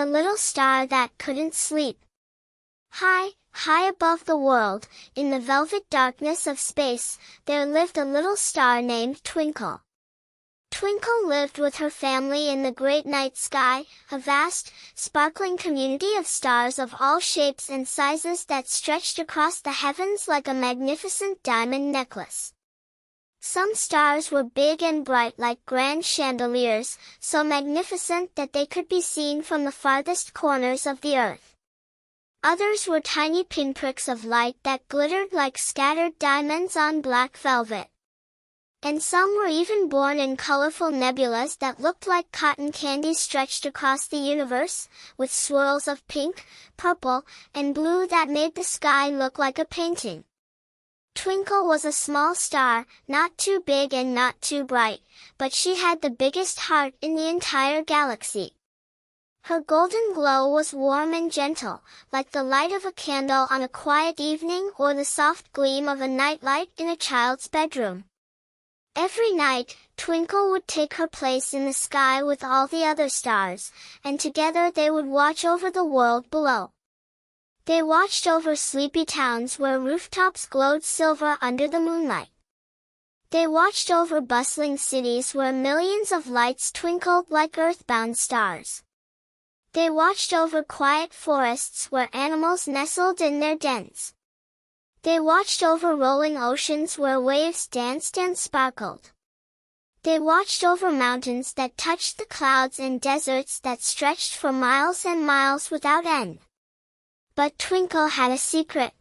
little star that couldn't sleep. High, high above the world, in the velvet darkness of space, there lived a little star named Twinkle. Twinkle lived with her family in the great night sky, a vast, sparkling community of stars of all shapes and sizes that stretched across the heavens like a magnificent diamond necklace. Some stars were big and bright like grand chandeliers, so magnificent that they could be seen from the farthest corners of the earth. Others were tiny pinpricks of light that glittered like scattered diamonds on black velvet. And some were even born in colorful nebulas that looked like cotton candy stretched across the universe, with swirls of pink, purple, and blue that made the sky look like a painting. Twinkle was a small star, not too big and not too bright, but she had the biggest heart in the entire galaxy. Her golden glow was warm and gentle, like the light of a candle on a quiet evening or the soft gleam of a nightlight in a child's bedroom. Every night, Twinkle would take her place in the sky with all the other stars, and together they would watch over the world below. They watched over sleepy towns where rooftops glowed silver under the moonlight. They watched over bustling cities where millions of lights twinkled like earthbound stars. They watched over quiet forests where animals nestled in their dens. They watched over rolling oceans where waves danced and sparkled. They watched over mountains that touched the clouds and deserts that stretched for miles and miles without end. But Twinkle had a secret.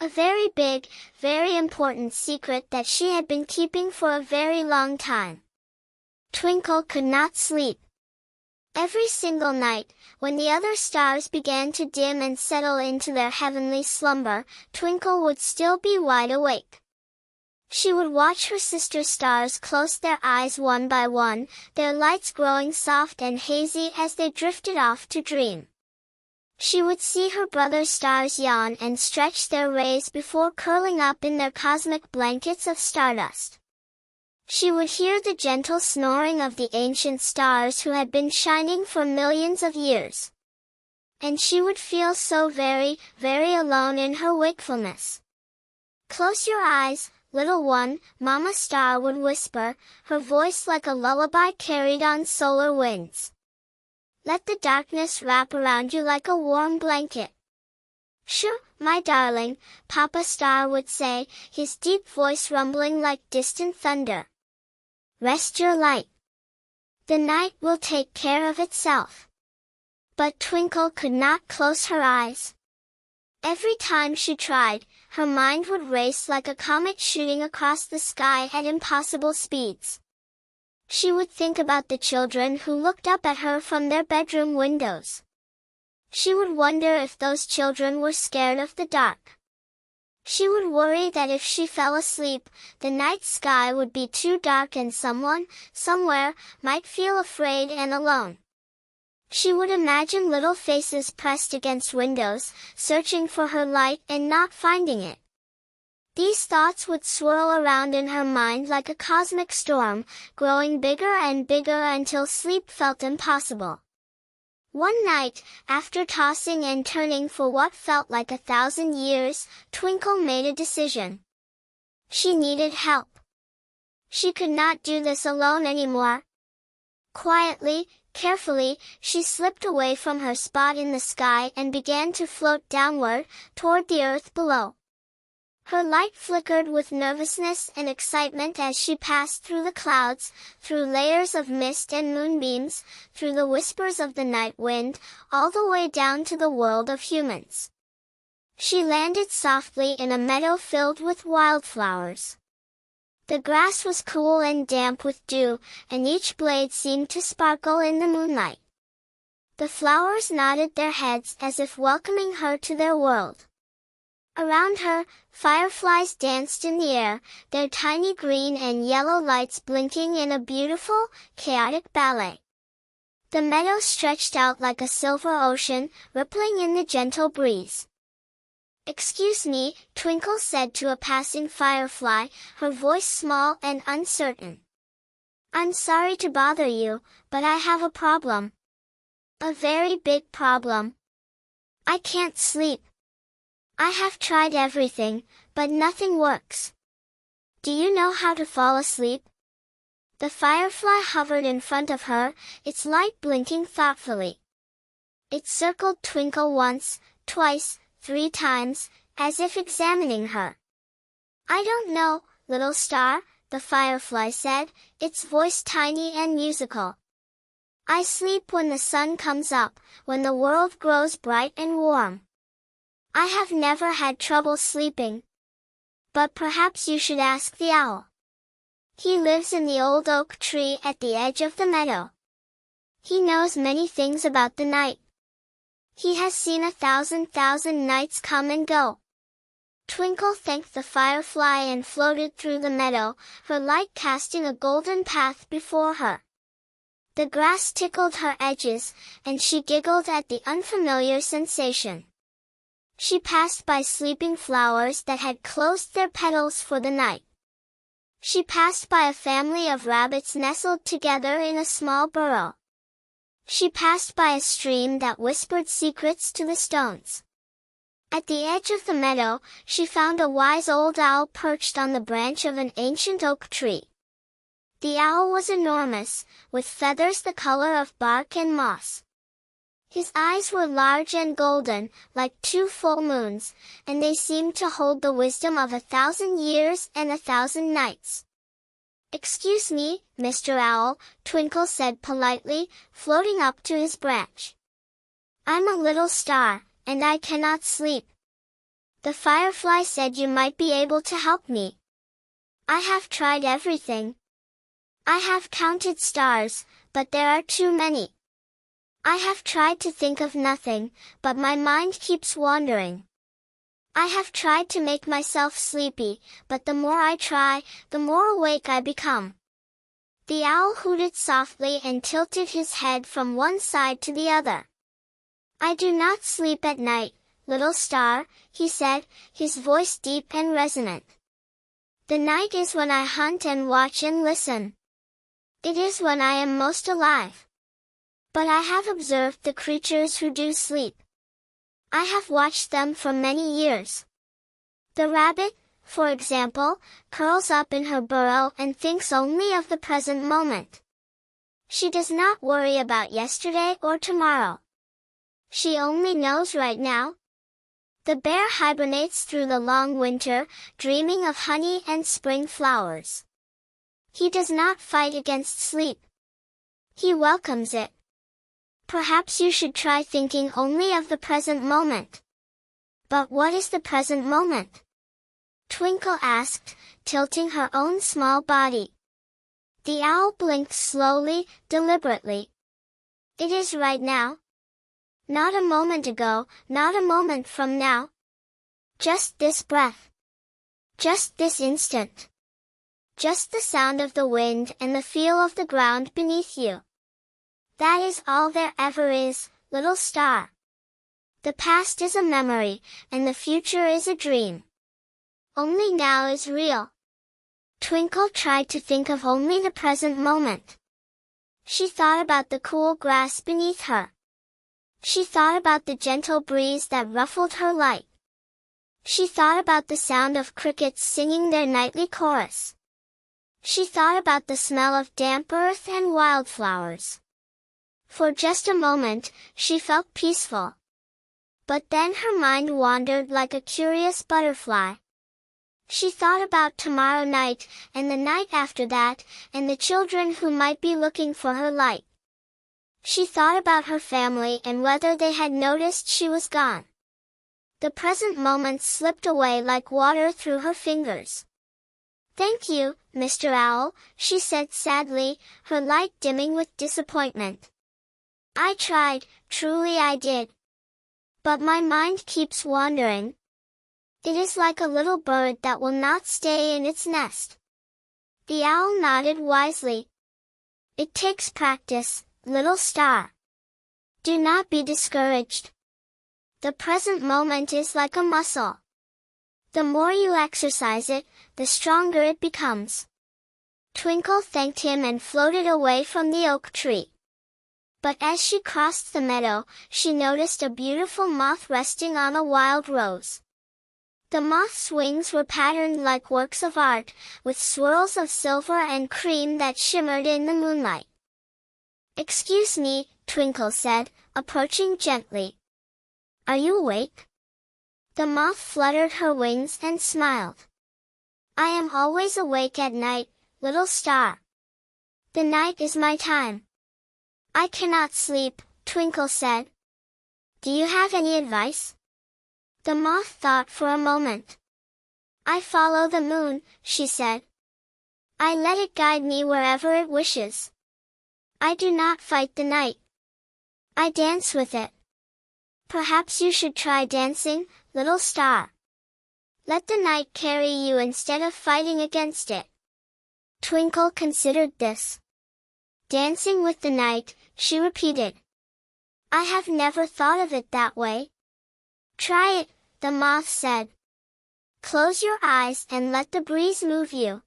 A very big, very important secret that she had been keeping for a very long time. Twinkle could not sleep. Every single night, when the other stars began to dim and settle into their heavenly slumber, Twinkle would still be wide awake. She would watch her sister stars close their eyes one by one, their lights growing soft and hazy as they drifted off to dream. She would see her brother stars yawn and stretch their rays before curling up in their cosmic blankets of stardust. She would hear the gentle snoring of the ancient stars who had been shining for millions of years. And she would feel so very, very alone in her wakefulness. "Close your eyes, little one," Mama Star would whisper, her voice like a lullaby carried on solar winds. "Let the darkness wrap around you like a warm blanket." "Sure, my darling," Papa Star would say, his deep voice rumbling like distant thunder. "Rest your light. The night will take care of itself." But Twinkle could not close her eyes. Every time she tried, her mind would race like a comet shooting across the sky at impossible speeds. She would think about the children who looked up at her from their bedroom windows. She would wonder if those children were scared of the dark. She would worry that if she fell asleep, the night sky would be too dark and someone, somewhere, might feel afraid and alone. She would imagine little faces pressed against windows, searching for her light and not finding it. These thoughts would swirl around in her mind like a cosmic storm, growing bigger and bigger until sleep felt impossible. One night, after tossing and turning for what felt like 1,000 years, Twinkle made a decision. She needed help. She could not do this alone anymore. Quietly, carefully, she slipped away from her spot in the sky and began to float downward, toward the earth below. Her light flickered with nervousness and excitement as she passed through the clouds, through layers of mist and moonbeams, through the whispers of the night wind, all the way down to the world of humans. She landed softly in a meadow filled with wildflowers. The grass was cool and damp with dew, and each blade seemed to sparkle in the moonlight. The flowers nodded their heads as if welcoming her to their world. Around her, fireflies danced in the air, their tiny green and yellow lights blinking in a beautiful, chaotic ballet. The meadow stretched out like a silver ocean, rippling in the gentle breeze. "Excuse me," Twinkle said to a passing firefly, her voice small and uncertain. "I'm sorry to bother you, but I have a problem." A very big problem. I can't sleep. I have tried everything, but nothing works. Do you know how to fall asleep? The firefly hovered in front of her, its light blinking thoughtfully. It circled Twinkle once, twice, 3 times, as if examining her. I don't know, little star, the firefly said, its voice tiny and musical. I sleep when the sun comes up, when the world grows bright and warm. I have never had trouble sleeping. But perhaps you should ask the owl. He lives in the old oak tree at the edge of the meadow. He knows many things about the night. He has seen 1,000 nights come and go. Twinkle thanked the firefly and floated through the meadow, her light casting a golden path before her. The grass tickled her edges, and she giggled at the unfamiliar sensation. She passed by sleeping flowers that had closed their petals for the night. She passed by a family of rabbits nestled together in a small burrow. She passed by a stream that whispered secrets to the stones. At the edge of the meadow, she found a wise old owl perched on the branch of an ancient oak tree. The owl was enormous, with feathers the color of bark and moss. His eyes were large and golden, like 2 full moons, and they seemed to hold the wisdom of 1,000 years and 1,000 nights. "Excuse me, Mr. Owl," Twinkle said politely, floating up to his branch. "I'm a little star, and I cannot sleep. The firefly said you might be able to help me. I have tried everything. I have counted stars, but there are too many. I have tried to think of nothing, but my mind keeps wandering. I have tried to make myself sleepy, but the more I try, the more awake I become." The owl hooted softly and tilted his head from one side to the other. "I do not sleep at night, little star," he said, his voice deep and resonant. "The night is when I hunt and watch and listen. It is when I am most alive. But I have observed the creatures who do sleep. I have watched them for many years. The rabbit, for example, curls up in her burrow and thinks only of the present moment. She does not worry about yesterday or tomorrow. She only knows right now. The bear hibernates through the long winter, dreaming of honey and spring flowers. He does not fight against sleep. He welcomes it. Perhaps you should try thinking only of the present moment." "But what is the present moment?" Twinkle asked, tilting her own small body. The owl blinked slowly, deliberately. "It is right now. Not a moment ago, not a moment from now. Just this breath. Just this instant. Just the sound of the wind and the feel of the ground beneath you. That is all there ever is, little star. The past is a memory, and the future is a dream. Only now is real." Twinkle tried to think of only the present moment. She thought about the cool grass beneath her. She thought about the gentle breeze that ruffled her light. She thought about the sound of crickets singing their nightly chorus. She thought about the smell of damp earth and wildflowers. For just a moment, she felt peaceful. But then her mind wandered like a curious butterfly. She thought about tomorrow night, and the night after that, and the children who might be looking for her light. She thought about her family and whether they had noticed she was gone. The present moments slipped away like water through her fingers. "Thank you, Mr. Owl," she said sadly, her light dimming with disappointment. "I tried, truly I did. But my mind keeps wandering. It is like a little bird that will not stay in its nest." The owl nodded wisely. "It takes practice, little star. Do not be discouraged. The present moment is like a muscle. The more you exercise it, the stronger it becomes." Twinkle thanked him and floated away from the oak tree. But as she crossed the meadow, she noticed a beautiful moth resting on a wild rose. The moth's wings were patterned like works of art, with swirls of silver and cream that shimmered in the moonlight. "Excuse me," Twinkle said, approaching gently. "Are you awake?" The moth fluttered her wings and smiled. "I am always awake at night, little star. The night is my time." "I cannot sleep," Twinkle said. "Do you have any advice?" The moth thought for a moment. "I follow the moon," she said. "I let it guide me wherever it wishes. I do not fight the night. I dance with it. Perhaps you should try dancing, little star. Let the night carry you instead of fighting against it." Twinkle considered this. "Dancing with the night," she repeated. "I have never thought of it that way." "Try it," the moth said. "Close your eyes and let the breeze move you.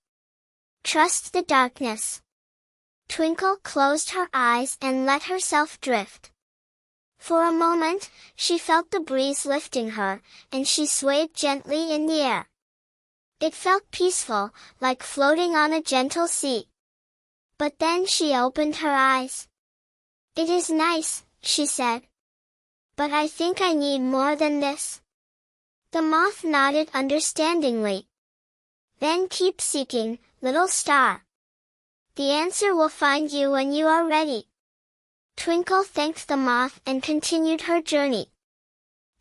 Trust the darkness." Twinkle closed her eyes and let herself drift. For a moment, she felt the breeze lifting her, and she swayed gently in the air. It felt peaceful, like floating on a gentle sea. But then she opened her eyes. "It is nice," she said. "But I think I need more than this." The moth nodded understandingly. "Then keep seeking, little star. The answer will find you when you are ready." Twinkle thanked the moth and continued her journey.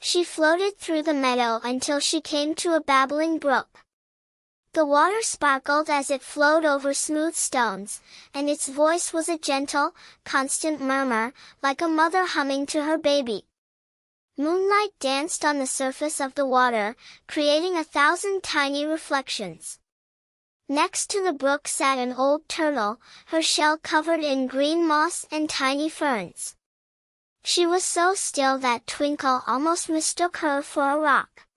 She floated through the meadow until she came to a babbling brook. The water sparkled as it flowed over smooth stones, and its voice was a gentle, constant murmur, like a mother humming to her baby. Moonlight danced on the surface of the water, creating 1,000 tiny reflections. Next to the brook sat an old turtle, her shell covered in green moss and tiny ferns. She was so still that Twinkle almost mistook her for a rock.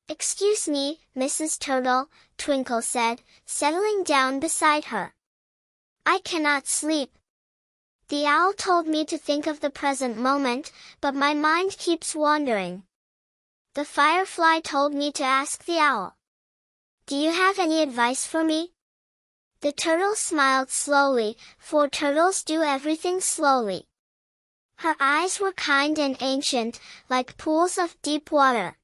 "Excuse me, Mrs. Turtle," Twinkle said, settling down beside her. "I cannot sleep. The owl told me to think of the present moment, but my mind keeps wandering. The firefly told me to ask the owl. Do you have any advice for me?" The turtle smiled slowly, for turtles do everything slowly. Her eyes were kind and ancient, like pools of deep water.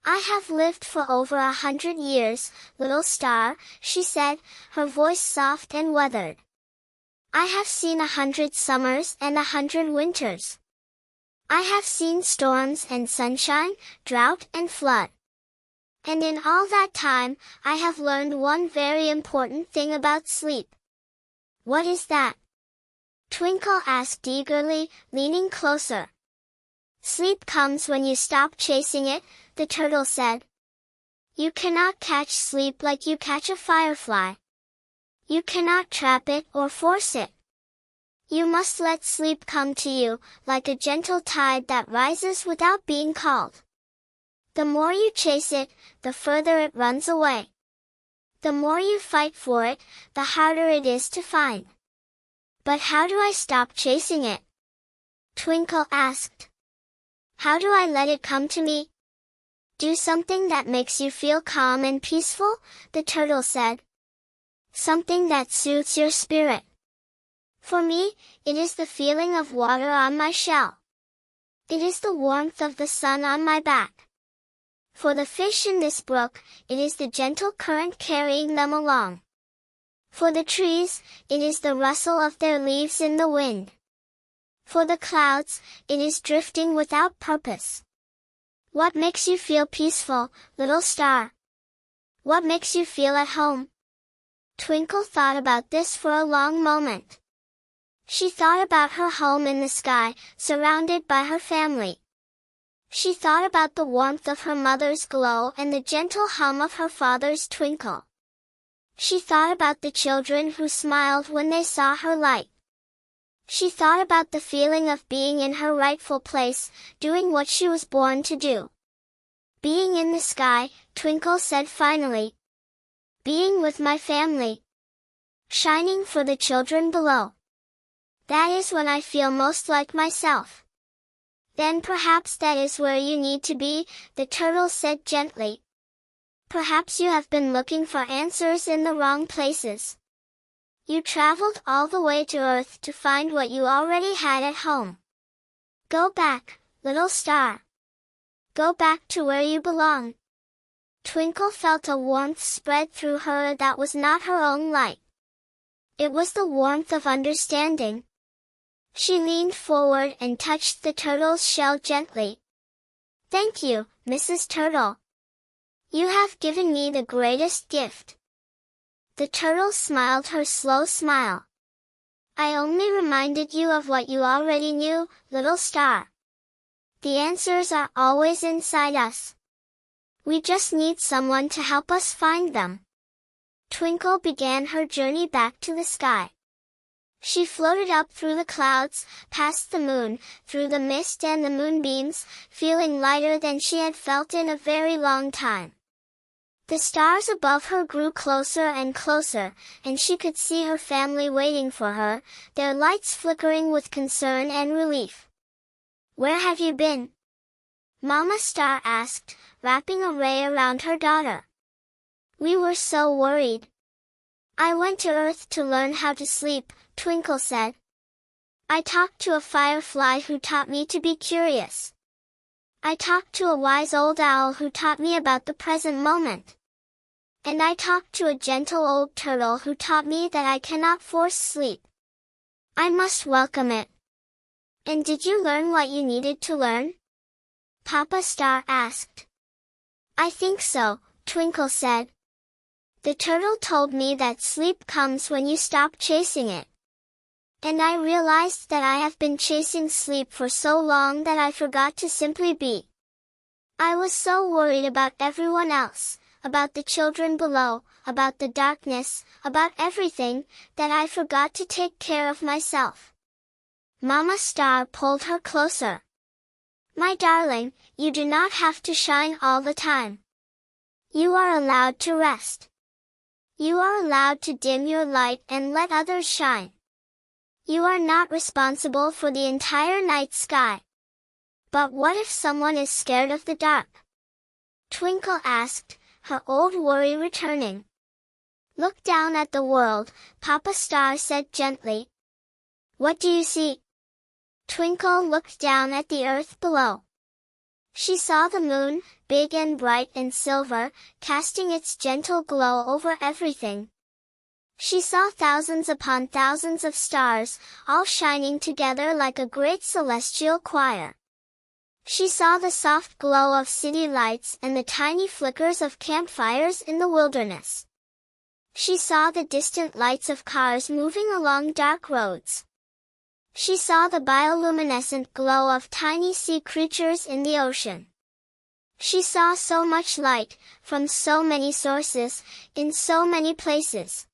"I have lived for over 100 years, little star," she said, her voice soft and weathered. "I have seen 100 summers and 100 winters. I have seen storms and sunshine, drought and flood. And in all that time, I have learned one very important thing about sleep." "What is that?" Twinkle asked eagerly, leaning closer. "Sleep comes when you stop chasing it," the turtle said. "You cannot catch sleep like you catch a firefly. You cannot trap it or force it. You must let sleep come to you, like a gentle tide that rises without being called. The more you chase it, the further it runs away. The more you fight for it, the harder it is to find." "But how do I stop chasing it?" Twinkle asked. "How do I let it come to me?" "Do something that makes you feel calm and peaceful," the turtle said. "Something that soothes your spirit. For me, it is the feeling of water on my shell. It is the warmth of the sun on my back. For the fish in this brook, it is the gentle current carrying them along. For the trees, it is the rustle of their leaves in the wind. For the clouds, it is drifting without purpose. What makes you feel peaceful, little star? What makes you feel at home?" Twinkle thought about this for a long moment. She thought about her home in the sky, surrounded by her family. She thought about the warmth of her mother's glow and the gentle hum of her father's twinkle. She thought about the children who smiled when they saw her light. She thought about the feeling of being in her rightful place, doing what she was born to do. "Being in the sky," Twinkle said finally. "Being with my family. Shining for the children below. That is when I feel most like myself. Then perhaps that is where you need to be, the turtle said gently. Perhaps you have been looking for answers in the wrong places. You traveled all the way to Earth to find what you already had at home. Go back, little star. Go back to where you belong. Twinkle felt a warmth spread through her that was not her own light. It was the warmth of understanding. She leaned forward and touched the turtle's shell gently. Thank you, Mrs. Turtle. You have given me the greatest gift. The turtle smiled her slow smile. I only reminded you of what you already knew, little star. The answers are always inside us. We just need someone to help us find them. Twinkle began her journey back to the sky. She floated up through the clouds, past the moon, through the mist and the moonbeams, feeling lighter than she had felt in a very long time. The stars above her grew closer and closer, and she could see her family waiting for her, their lights flickering with concern and relief. Where have you been? Mama Star asked, wrapping a ray around her daughter. We were so worried. I went to Earth to learn how to sleep, Twinkle said. I talked to a firefly who taught me to be curious. I talked to a wise old owl who taught me about the present moment. And I talked to a gentle old turtle who taught me that I cannot force sleep. I must welcome it. And did you learn what you needed to learn? Papa Star asked. I think so, Twinkle said. The turtle told me that sleep comes when you stop chasing it. And I realized that I have been chasing sleep for so long that I forgot to simply be. I was so worried about everyone else, about the children below, about the darkness, about everything, that I forgot to take care of myself. Mama Star pulled her closer. My darling, you do not have to shine all the time. You are allowed to rest. You are allowed to dim your light and let others shine. You are not responsible for the entire night sky. But what if someone is scared of the dark? Twinkle asked, her old worry returning. Look down at the world, Papa Star said gently. What do you see? Twinkle looked down at the earth below. She saw the moon, big and bright and silver, casting its gentle glow over everything. She saw thousands upon thousands of stars, all shining together like a great celestial choir. She saw the soft glow of city lights and the tiny flickers of campfires in the wilderness. She saw the distant lights of cars moving along dark roads. She saw the bioluminescent glow of tiny sea creatures in the ocean. She saw so much light, from so many sources, in so many places.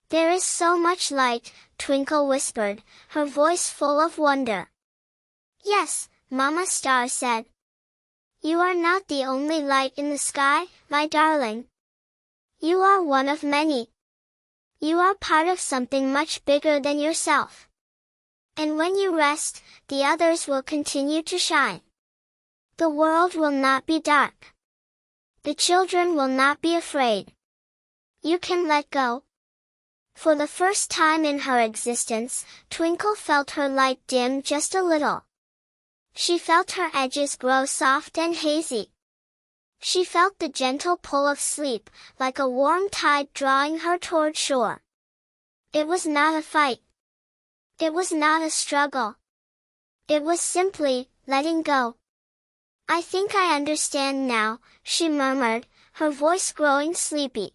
There is so much light, Twinkle whispered, her voice full of wonder. Yes, Mama Star said. You are not the only light in the sky, my darling. You are one of many. You are part of something much bigger than yourself. And when you rest, the others will continue to shine. The world will not be dark. The children will not be afraid. You can let go. For the first time in her existence, Twinkle felt her light dim just a little. She felt her edges grow soft and hazy. She felt the gentle pull of sleep, like a warm tide drawing her toward shore. It was not a fight. It was not a struggle. It was simply letting go. I think I understand now, she murmured, her voice growing sleepy.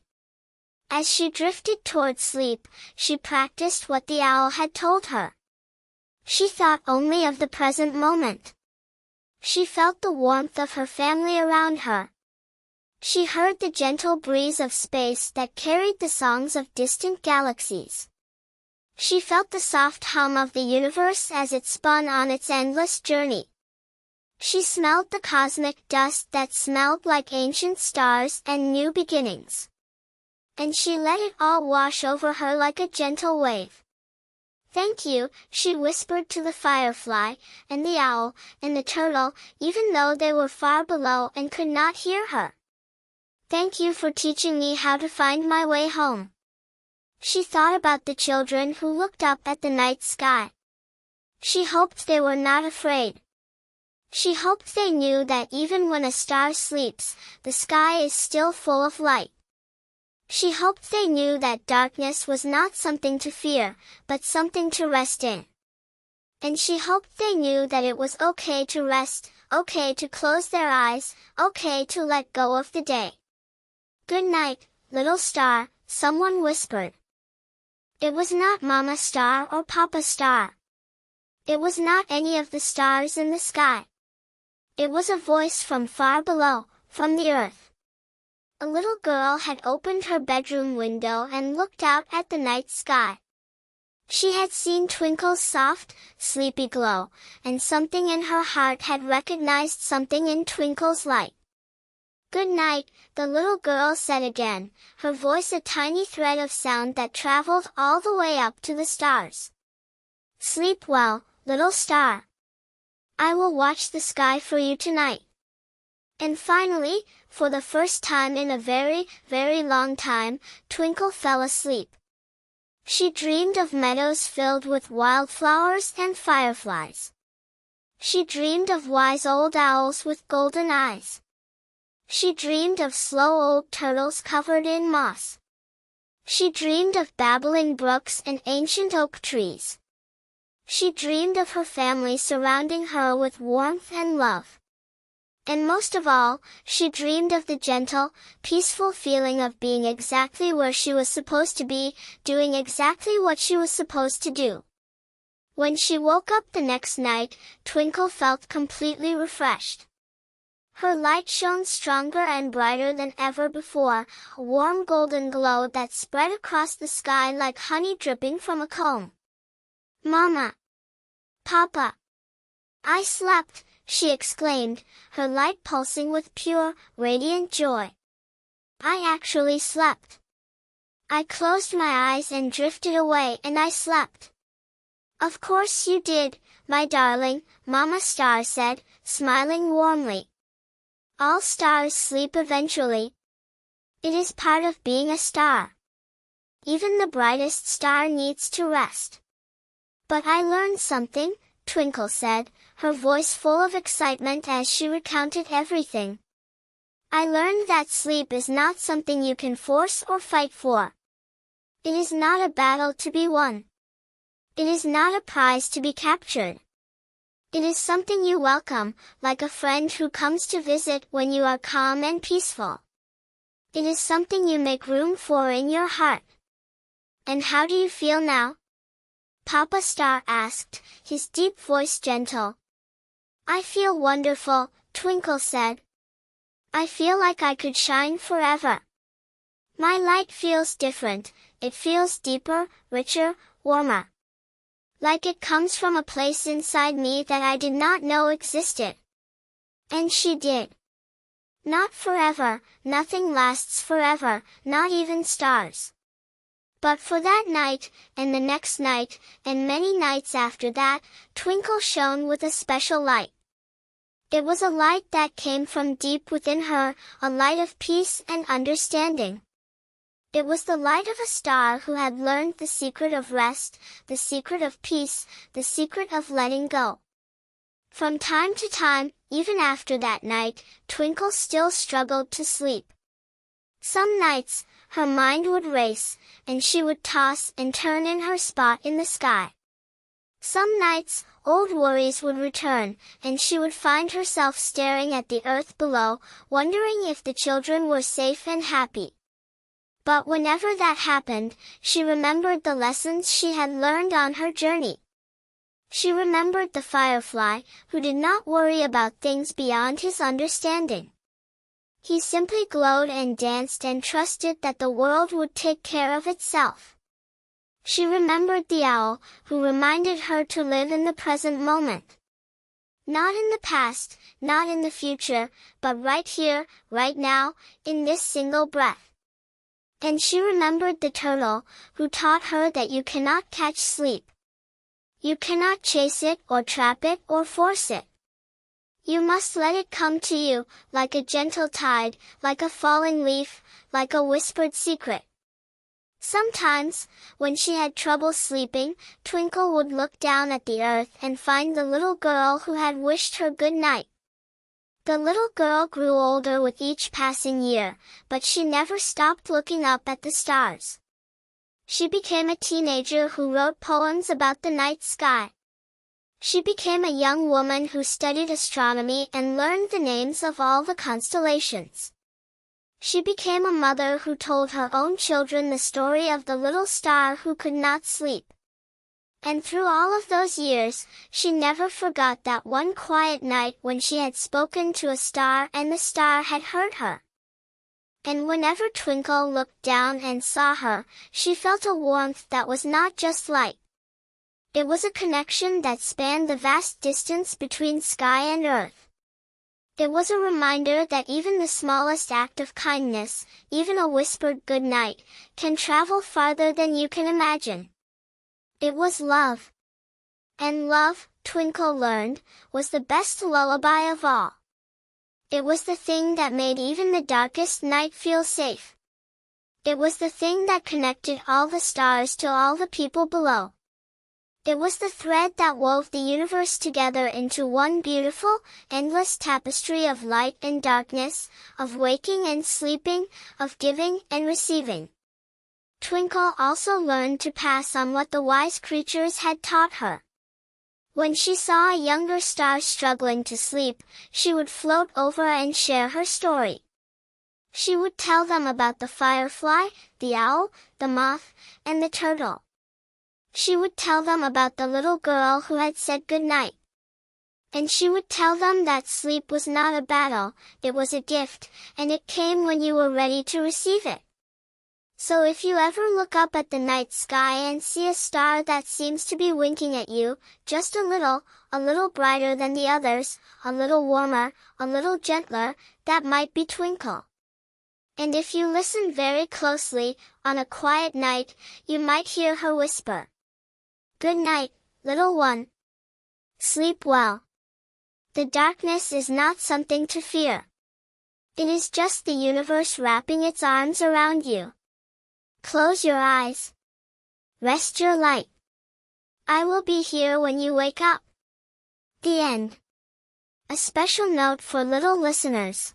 As she drifted toward sleep, she practiced what the owl had told her. She thought only of the present moment. She felt the warmth of her family around her. She heard the gentle breeze of space that carried the songs of distant galaxies. She felt the soft hum of the universe as it spun on its endless journey. She smelled the cosmic dust that smelled like ancient stars and new beginnings. And she let it all wash over her like a gentle wave. Thank you, she whispered to the firefly, and the owl, and the turtle, even though they were far below and could not hear her. Thank you for teaching me how to find my way home. She thought about the children who looked up at the night sky. She hoped they were not afraid. She hoped they knew that even when a star sleeps, the sky is still full of light. She hoped they knew that darkness was not something to fear, but something to rest in. And she hoped they knew that it was okay to rest, okay to close their eyes, okay to let go of the day. Good night, little star, someone whispered. It was not Mama Star or Papa Star. It was not any of the stars in the sky. It was a voice from far below, from the earth. A little girl had opened her bedroom window and looked out at the night sky. She had seen Twinkle's soft, sleepy glow, and something in her heart had recognized something in Twinkle's light. Good night, the little girl said again, her voice a tiny thread of sound that traveled all the way up to the stars. Sleep well, little star. I will watch the sky for you tonight. And finally, for the first time in a very, very long time, Twinkle fell asleep. She dreamed of meadows filled with wildflowers and fireflies. She dreamed of wise old owls with golden eyes. She dreamed of slow old turtles covered in moss. She dreamed of babbling brooks and ancient oak trees. She dreamed of her family surrounding her with warmth and love. And most of all, she dreamed of the gentle, peaceful feeling of being exactly where she was supposed to be, doing exactly what she was supposed to do. When she woke up the next night, Twinkle felt completely refreshed. Her light shone stronger and brighter than ever before, a warm golden glow that spread across the sky like honey dripping from a comb. Mama! Papa! I slept! She exclaimed, her light pulsing with pure, radiant joy. I actually slept. I closed my eyes and drifted away and I slept. Of course you did, my darling, Mama Star said, smiling warmly. All stars sleep eventually. It is part of being a star. Even the brightest star needs to rest. But I learned something, Twinkle said, her voice full of excitement as she recounted everything. I learned that sleep is not something you can force or fight for. It is not a battle to be won. It is not a prize to be captured. It is something you welcome, like a friend who comes to visit when you are calm and peaceful. It is something you make room for in your heart. And how do you feel now? Papa Star asked, his deep voice gentle. I feel wonderful, Twinkle said. I feel like I could shine forever. My light feels different, it feels deeper, richer, warmer. Like it comes from a place inside me that I did not know existed. And she did. Not forever, nothing lasts forever, not even stars. But for that night, and the next night, and many nights after that, Twinkle shone with a special light. It was a light that came from deep within her, a light of peace and understanding. It was the light of a star who had learned the secret of rest, the secret of peace, the secret of letting go. From time to time, even after that night, Twinkle still struggled to sleep. Some nights, her mind would race, and she would toss and turn in her spot in the sky. Some nights, old worries would return, and she would find herself staring at the earth below, wondering if the children were safe and happy. But whenever that happened, she remembered the lessons she had learned on her journey. She remembered the firefly, who did not worry about things beyond his understanding. He simply glowed and danced and trusted that the world would take care of itself. She remembered the owl, who reminded her to live in the present moment. Not in the past, not in the future, but right here, right now, in this single breath. And she remembered the turtle, who taught her that you cannot catch sleep. You cannot chase it or trap it or force it. You must let it come to you, like a gentle tide, like a falling leaf, like a whispered secret. Sometimes, when she had trouble sleeping, Twinkle would look down at the earth and find the little girl who had wished her good night. The little girl grew older with each passing year, but she never stopped looking up at the stars. She became a teenager who wrote poems about the night sky. She became a young woman who studied astronomy and learned the names of all the constellations. She became a mother who told her own children the story of the little star who could not sleep. And through all of those years, she never forgot that one quiet night when she had spoken to a star and the star had heard her. And whenever Twinkle looked down and saw her, she felt a warmth that was not just light. It was a connection that spanned the vast distance between sky and earth. It was a reminder that even the smallest act of kindness, even a whispered good night, can travel farther than you can imagine. It was love. And love, Twinkle learned, was the best lullaby of all. It was the thing that made even the darkest night feel safe. It was the thing that connected all the stars to all the people below. It was the thread that wove the universe together into one beautiful, endless tapestry of light and darkness, of waking and sleeping, of giving and receiving. Twinkle also learned to pass on what the wise creatures had taught her. When she saw a younger star struggling to sleep, she would float over and share her story. She would tell them about the firefly, the owl, the moth, and the turtle. She would tell them about the little girl who had said good night. And she would tell them that sleep was not a battle, it was a gift, and it came when you were ready to receive it. So if you ever look up at the night sky and see a star that seems to be winking at you, just a little brighter than the others, a little warmer, a little gentler, that might be Twinkle. And if you listen very closely, on a quiet night, you might hear her whisper, "Good night, little one. Sleep well." The darkness is not something to fear. It is just the universe wrapping its arms around you. Close your eyes. Rest your light. I will be here when you wake up. The end. A special note for little listeners.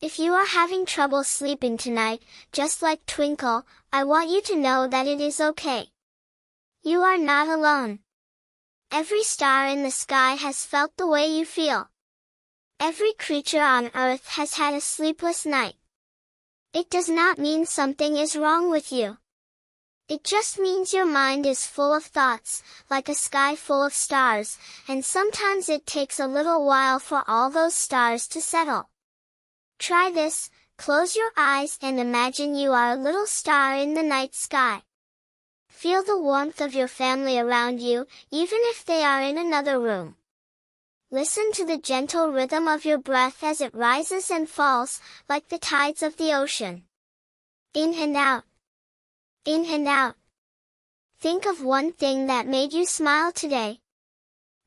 If you are having trouble sleeping tonight, just like Twinkle, I want you to know that it is okay. You are not alone. Every star in the sky has felt the way you feel. Every creature on earth has had a sleepless night. It does not mean something is wrong with you. It just means your mind is full of thoughts, like a sky full of stars, and sometimes it takes a little while for all those stars to settle. Try this, close your eyes and imagine you are a little star in the night sky. Feel the warmth of your family around you, even if they are in another room. Listen to the gentle rhythm of your breath as it rises and falls, like the tides of the ocean. In and out. In and out. Think of one thing that made you smile today.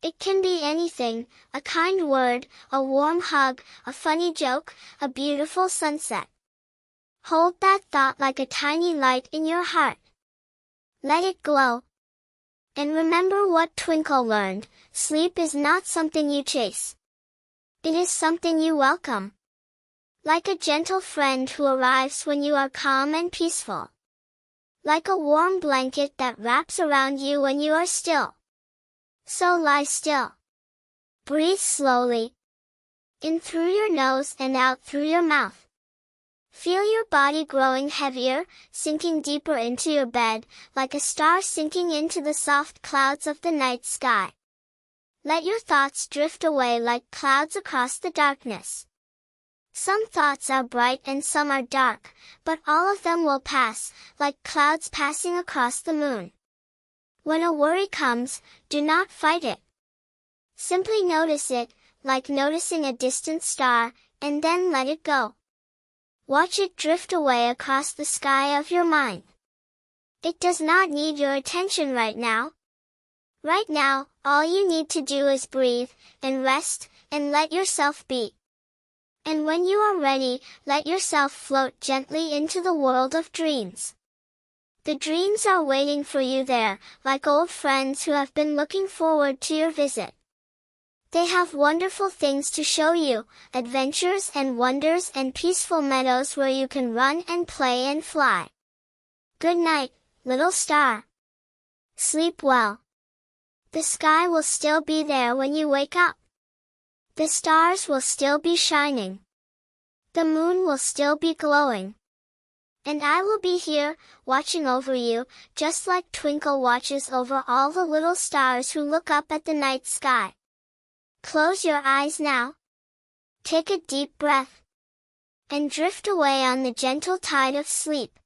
It can be anything, a kind word, a warm hug, a funny joke, a beautiful sunset. Hold that thought like a tiny light in your heart. Let it glow. And remember what Twinkle learned, sleep is not something you chase. It is something you welcome. Like a gentle friend who arrives when you are calm and peaceful. Like a warm blanket that wraps around you when you are still. So lie still. Breathe slowly. In through your nose and out through your mouth. Feel your body growing heavier, sinking deeper into your bed, like a star sinking into the soft clouds of the night sky. Let your thoughts drift away like clouds across the darkness. Some thoughts are bright and some are dark, but all of them will pass, like clouds passing across the moon. When a worry comes, do not fight it. Simply notice it, like noticing a distant star, and then let it go. Watch it drift away across the sky of your mind. It does not need your attention right now. Right now, all you need to do is breathe, and rest, and let yourself be. And when you are ready, let yourself float gently into the world of dreams. The dreams are waiting for you there, like old friends who have been looking forward to your visit. They have wonderful things to show you, adventures and wonders and peaceful meadows where you can run and play and fly. Good night, little star. Sleep well. The sky will still be there when you wake up. The stars will still be shining. The moon will still be glowing. And I will be here, watching over you, just like Twinkle watches over all the little stars who look up at the night sky. Close your eyes now. Take a deep breath. And drift away on the gentle tide of sleep.